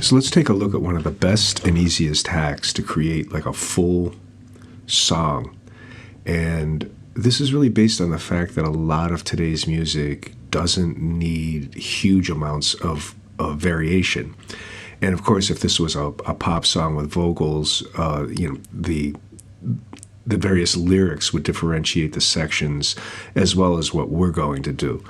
So let's take a look at one of the best and easiest hacks to create like a full song. And this is really based on the fact that a lot of today's music doesn't need huge amounts of variation. And of course, if this was a pop song with vocals, the various lyrics would differentiate the sections as well as what we're going to do.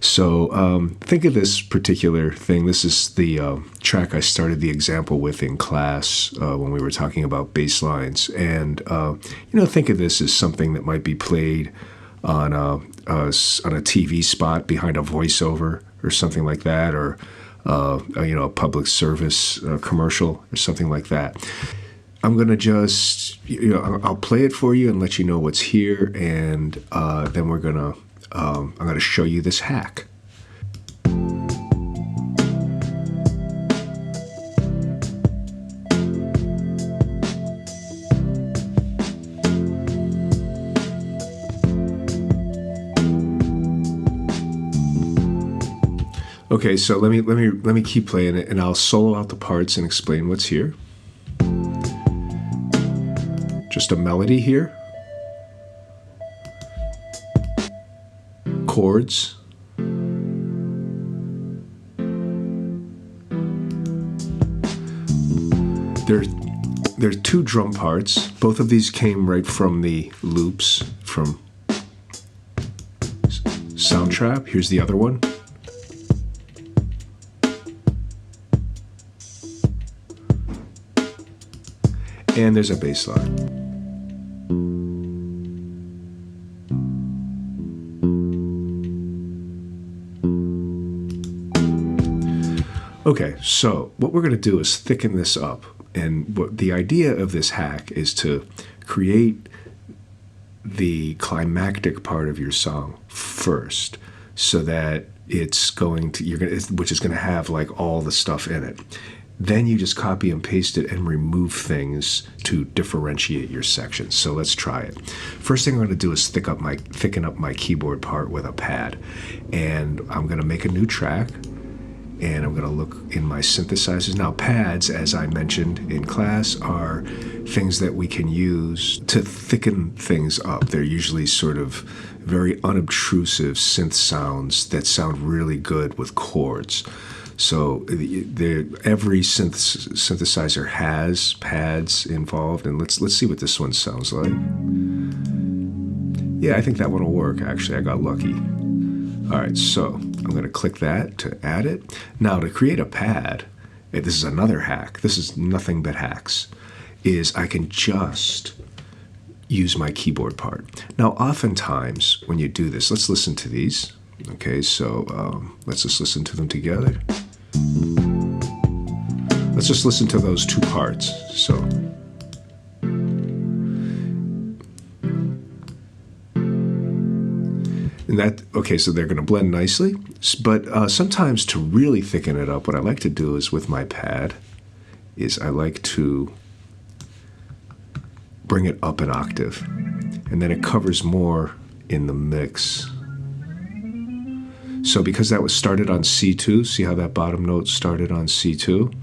So think of this particular thing. This is the track I started the example with in class when we were talking about bass lines. And, think of this as something that might be played on a TV spot behind a voiceover or something like that, or, a public service commercial or something like that. I'm going to just, I'll play it for you and let you know what's here. And then we're going to I'm going to show you this hack. Okay, so let me keep playing it, and I'll solo out the parts and explain what's here. Just a melody here. Chords. There's two drum parts. Both of these came right from the loops from Soundtrap. Here's the other one. And there's a bass line. Okay, so what we're going to do is thicken this up. And what the idea of this hack is to create the climactic part of your song first, so that it's going to, which is going to have like all the stuff in it. Then you just copy and paste it and remove things to differentiate your sections. So let's try it. First thing I'm going to do is thicken up my keyboard part with a pad. And I'm going to make a new track. And I'm going to look in my synthesizers. Now, pads, as I mentioned in class, are things that we can use to thicken things up. They're usually sort of very unobtrusive synth sounds that sound really good with chords. So every synthesizer has pads involved, and let's see what this one sounds like. Yeah, I think that one will work, actually. I got lucky. All right, so I'm going to click that to add it. Now, to create a pad, this is another hack. This is nothing but hacks, is I can just use my keyboard part. Now, oftentimes when you do this, let's listen to these. Okay, so let's just listen to them together. Let's just listen to those two parts. So, and that, okay, so they're going to blend nicely. But sometimes to really thicken it up, what I like to do is with my pad, is I like to bring it up an octave, and then it covers more in the mix. So because that was started on C2, see how that bottom note started on C2?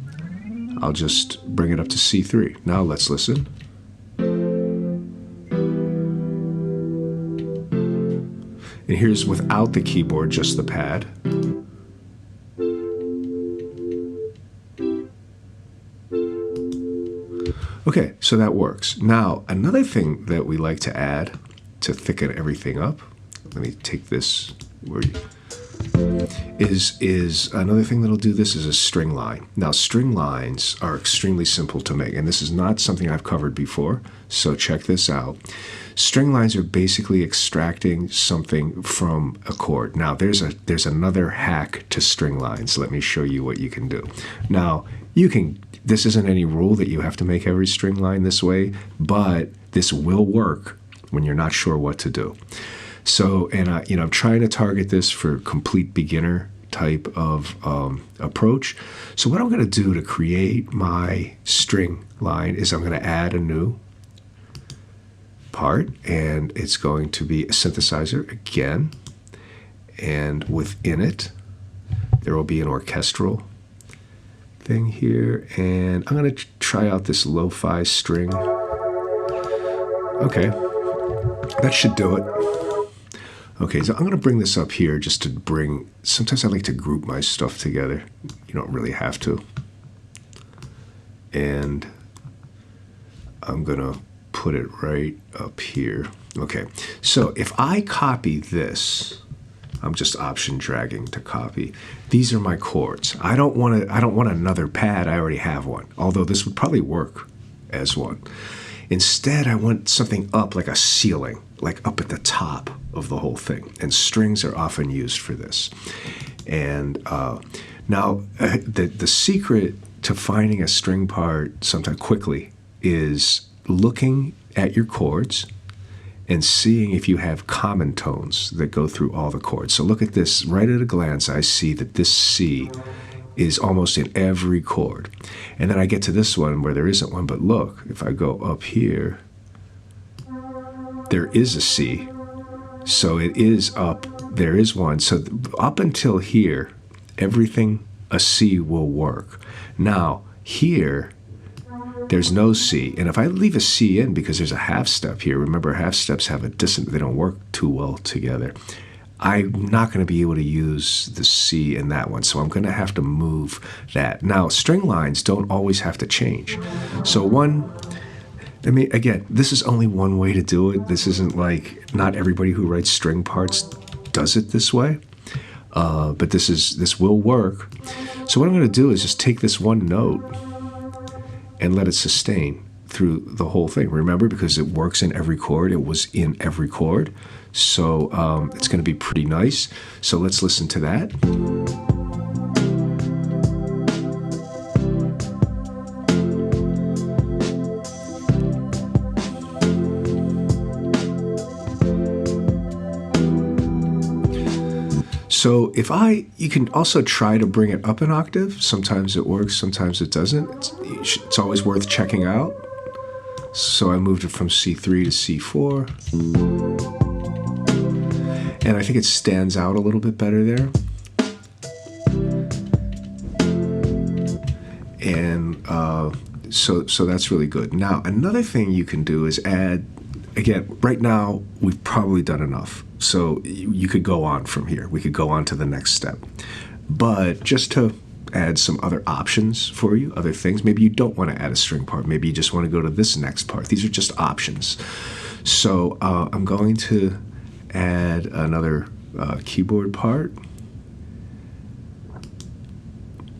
I'll just bring it up to C3. Now let's listen. And here's without the keyboard, just the pad. Okay, so that works. Now, another thing that we like to add to thicken everything up, let me take this, is another thing that'll do this is a string line. Now, string lines are extremely simple to make, and this is not something I've covered before, so check this out. String lines are basically extracting something from a chord. Now, there's another hack to string lines. Let me show you what you can do. Now, this isn't any rule that you have to make every string line this way, but this will work when you're not sure what to do. So, and I'm trying to target this for complete beginner type of approach. So what I'm going to do to create my string line is I'm going to add a new part, and it's going to be a synthesizer again, and within it there will be an orchestral thing here, and I'm going to try out this lo-fi string. Okay, that should do it. Okay, so I'm going to bring this up here just to bring, sometimes I like to group my stuff together. You don't really have to. And I'm going to put it right up here. Okay, so if I copy this, I'm just option dragging to copy. These are my chords. I don't want another pad. I already have one, although this would probably work as one. Instead, I want something up, like a ceiling, like up at the top of the whole thing. And strings are often used for this. And now, the secret to finding a string part sometime quickly is looking at your chords and seeing if you have common tones that go through all the chords. So look at this. Right at a glance, I see that this C is almost in every chord. And then I get to this one where there isn't one, but look, if I go up here, there is a C. So it is up, there is one. So up until here, everything, a C will work. Now, here, there's no C. And if I leave a C in because there's a half step here, remember half steps have a dissonance, they don't work too well together. I'm not going to be able to use the C in that one, so I'm going to have to move that. Now, string lines don't always have to change. So again, this is only one way to do it. This isn't like, not everybody who writes string parts does it this way, but this will work. So what I'm going to do is just take this one note and let it sustain through the whole thing. Remember, because it works in every chord, it was in every chord. So it's going to be pretty nice. So let's listen to that. So you can also try to bring it up an octave. Sometimes it works, sometimes it doesn't. It's always worth checking out. So I moved it from C3 to C4. And I think it stands out a little bit better there. And so that's really good. Now, another thing you can do is add, again, right now, we've probably done enough. So you could go on from here. We could go on to the next step. But just to add some other options for you, other things, maybe you don't want to add a string part. Maybe you just want to go to this next part. These are just options. So I'm going to add another keyboard part.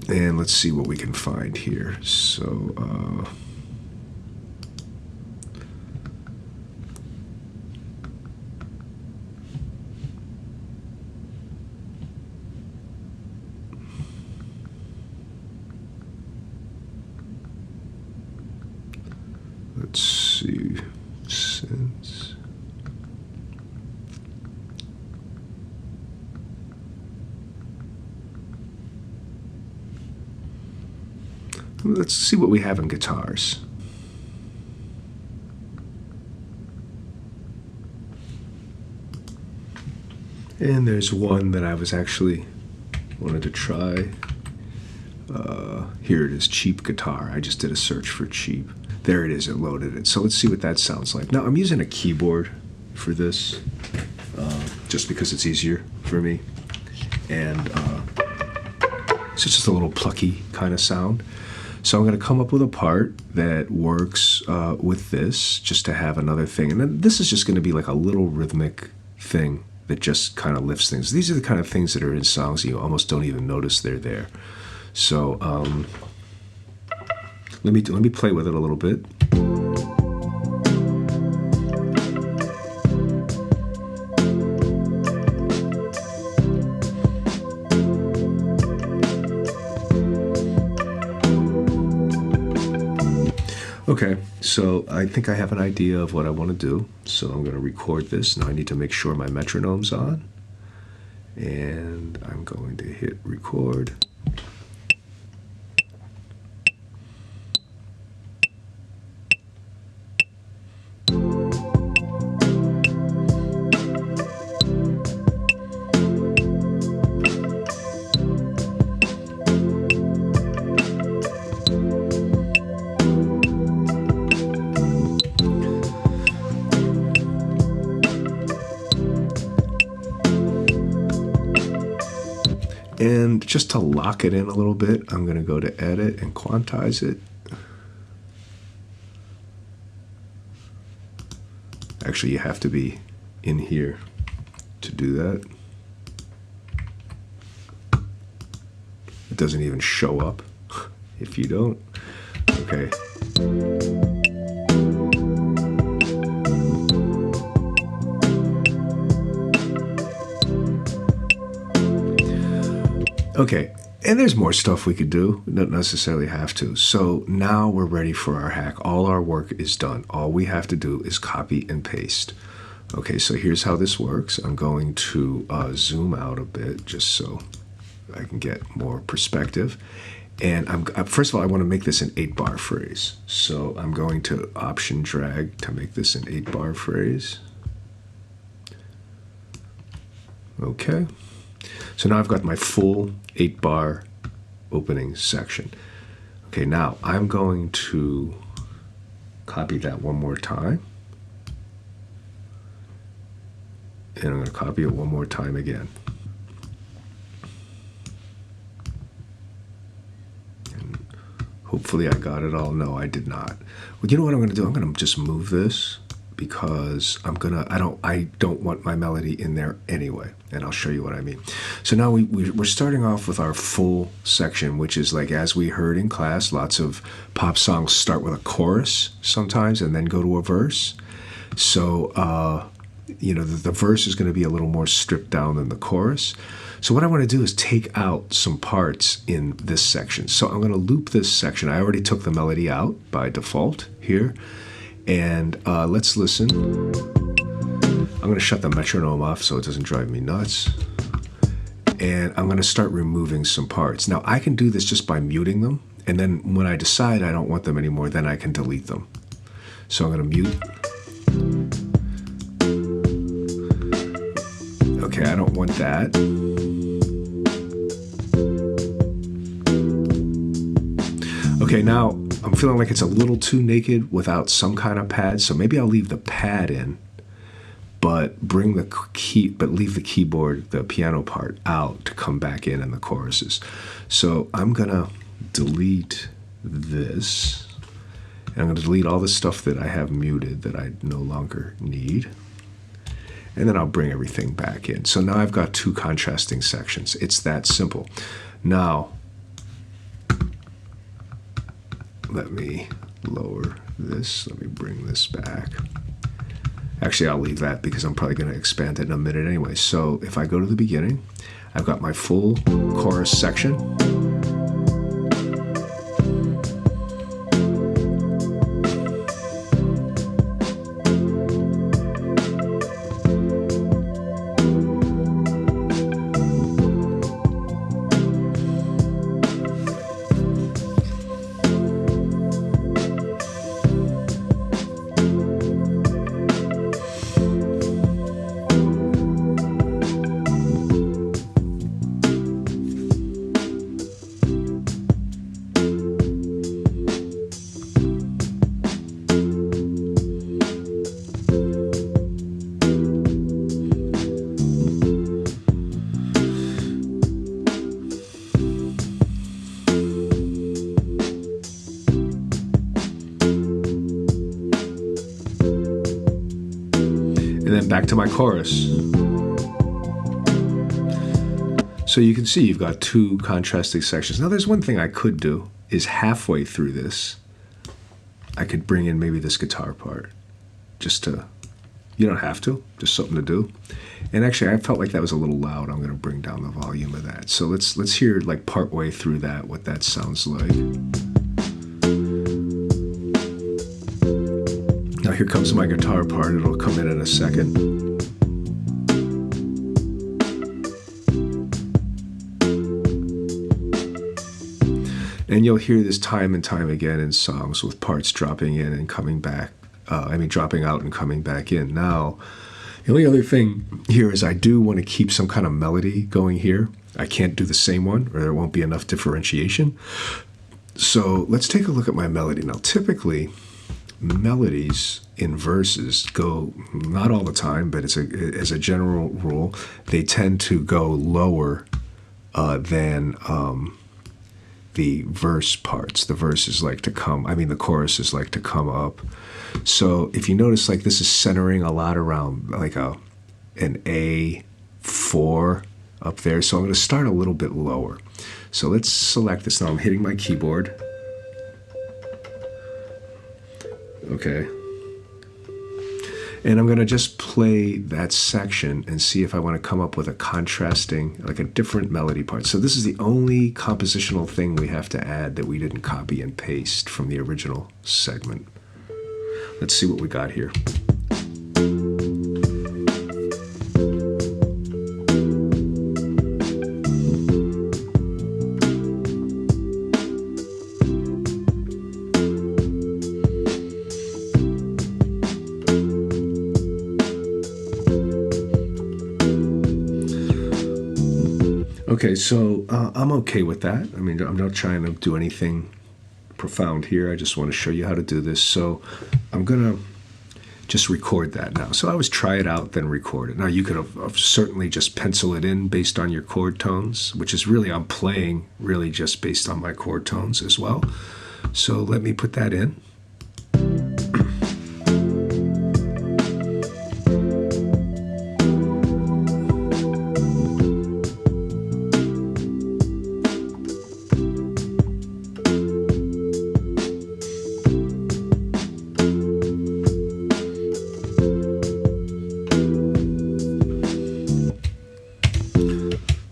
And let's see what we can find here. So let's see, since let's see what we have in guitars. And there's one that I was actually wanted to try. Here it is, cheap guitar. I just did a search for cheap. There it is, it loaded it. So let's see what that sounds like. Now, I'm using a keyboard for this, just because it's easier for me. And it's just a little plucky kind of sound. So I'm going to come up with a part that works with this, just to have another thing. And then this is just going to be like a little rhythmic thing that just kind of lifts things. These are the kind of things that are in songs you almost don't even notice they're there. So let me play with it a little bit. Okay, so I think I have an idea of what I want to do. So I'm going to record this. Now I need to make sure my metronome's on. And I'm going to hit record. And just to lock it in a little bit, I'm going to go to Edit and quantize it. Actually, you have to be in here to do that. It doesn't even show up if you don't. Okay. Okay, and there's more stuff we could do. We don't necessarily have to. So now we're ready for our hack. All our work is done. All we have to do is copy and paste. Okay, so here's how this works. I'm going to zoom out a bit just so I can get more perspective. And first of all, I want to make this an 8-bar phrase. So I'm going to Option drag to make this an 8-bar phrase. Okay. So now I've got my full 8-bar opening section. Okay, now I'm going to copy that one more time. And I'm going to copy it one more time again. And hopefully I got it all. No, I did not. Well, you know what I'm going to do? I'm going to just move this because I don't want my melody in there anyway. And I'll show you what I mean. So now we're starting off with our full section, which is like, as we heard in class, lots of pop songs start with a chorus sometimes and then go to a verse. So, you know, the verse is going to be a little more stripped down than the chorus. So what I want to do is take out some parts in this section. So I'm going to loop this section. I already took the melody out by default here. And let's listen. I'm going to shut the metronome off so it doesn't drive me nuts. And I'm going to start removing some parts. Now, I can do this just by muting them. And then when I decide I don't want them anymore, then I can delete them. So I'm going to mute. Okay, I don't want that. Okay, now I'm feeling like it's a little too naked without some kind of pad, so maybe I'll leave the pad in, but leave the keyboard, the piano part out to come back in the choruses. So I'm gonna delete this, and I'm gonna delete all the stuff that I have muted that I no longer need. And then I'll bring everything back in. So now I've got two contrasting sections. It's that simple. Now, let me lower this. Let me bring this back. Actually, I'll leave that because I'm probably going to expand it in a minute anyway. So if I go to the beginning, I've got my full chorus section. And then back to my chorus. So you can see you've got two contrasting sections. Now there's one thing I could do is halfway through this, I could bring in maybe this guitar part. Just to, you don't have to, just something to do. And actually I felt like that was a little loud. I'm gonna bring down the volume of that. So let's hear like part way through that, what that sounds like. Now here comes my guitar part. It'll come in a second. And you'll hear this time and time again in songs with parts dropping in and coming back. Dropping out and coming back in. Now, the only other thing here is I do want to keep some kind of melody going here. I can't do the same one or there won't be enough differentiation. So let's take a look at my melody. Now, typically, melodies in verses go, not all the time, but as a general rule, they tend to go lower than the verse parts. The verses like to come, the choruses like to come up. So if you notice, like this is centering a lot around like an A4 up there. So I'm going to start a little bit lower. So let's select this now. I'm hitting my keyboard. Okay. And I'm going to just play that section and see if I want to come up with a contrasting, like a different melody part. So this is the only compositional thing we have to add that we didn't copy and paste from the original segment. Let's see what we got here. Okay, so I'm okay with that. I mean, I'm not trying to do anything profound here. I just want to show you how to do this. So I'm going to just record that now. So I always try it out, then record it. Now you could have certainly just pencil it in based on your chord tones, which is really, I'm playing really just based on my chord tones as well. So let me put that in.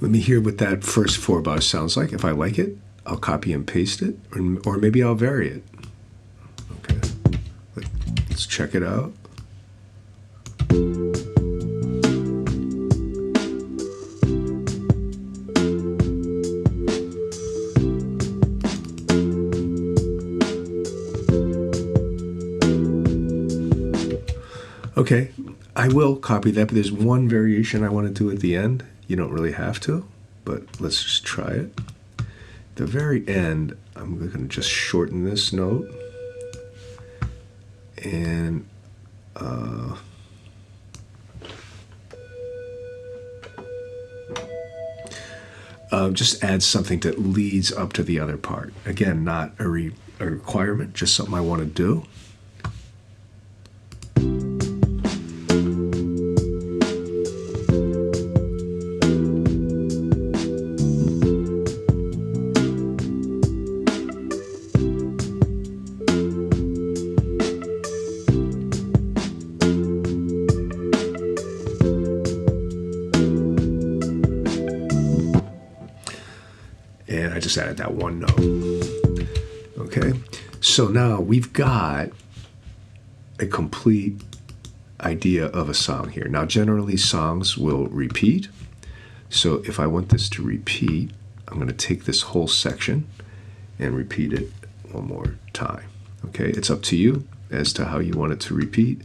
Let me hear what that first 4 bars sounds like. If I like it, I'll copy and paste it, or maybe I'll vary it. Okay, let's check it out. Okay, I will copy that, but there's one variation I want to do at the end. You don't really have to, but let's just try it. The very end, I'm going to just shorten this note and just add something that leads up to the other part. Again, not a requirement, just something I want to do. And I just added that one note. Okay, so now we've got a complete idea of a song here. Now generally songs will repeat. So if I want this to repeat, I'm going to take this whole section and repeat it one more time. Okay, it's up to you as to how you want it to repeat.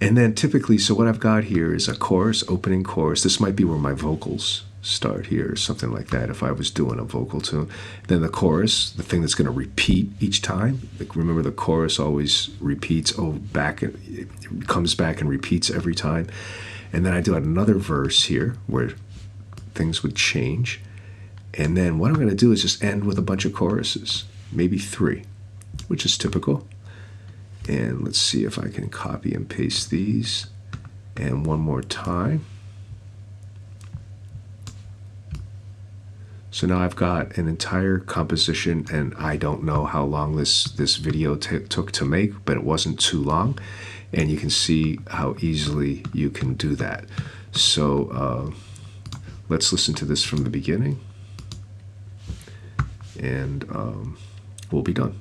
And then typically, so what I've got here is a chorus, opening chorus. This might be where my vocals start here, or something like that, if I was doing a vocal tune. Then the chorus, the thing that's going to repeat each time. Like, remember, the chorus always repeats, it comes back and repeats every time. And then I do another verse here where things would change. And then what I'm going to do is just end with a bunch of choruses, maybe 3, which is typical. And let's see if I can copy and paste these. And one more time. So now I've got an entire composition, and I don't know how long this video took to make, but it wasn't too long. And you can see how easily you can do that. So let's listen to this from the beginning, and we'll be done.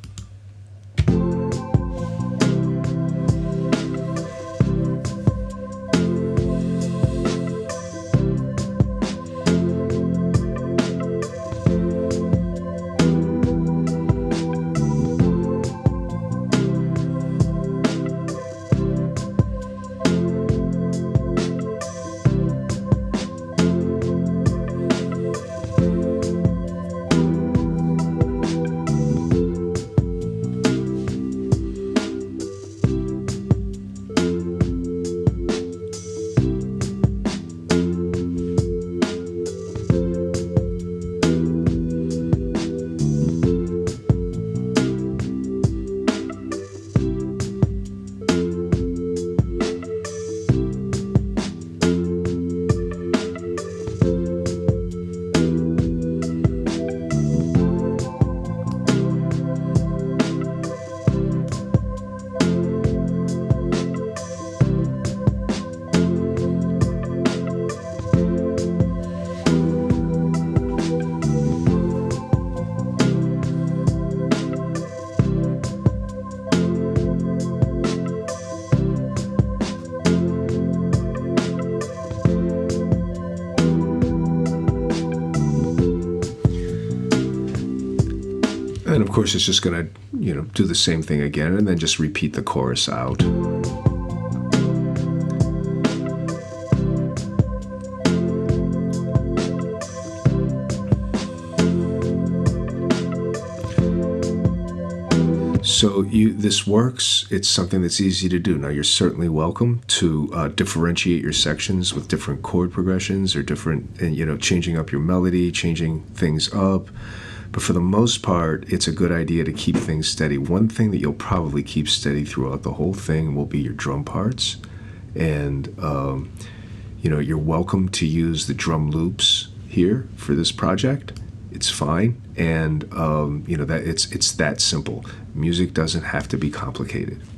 course, it's just going to, do the same thing again, and then just repeat the chorus out. So this works. It's something that's easy to do. Now, you're certainly welcome to differentiate your sections with different chord progressions or different, changing up your melody, changing things up. But for the most part, it's a good idea to keep things steady. One thing that you'll probably keep steady throughout the whole thing will be your drum parts. And, you're welcome to use the drum loops here for this project. It's fine, and that it's that simple. Music doesn't have to be complicated.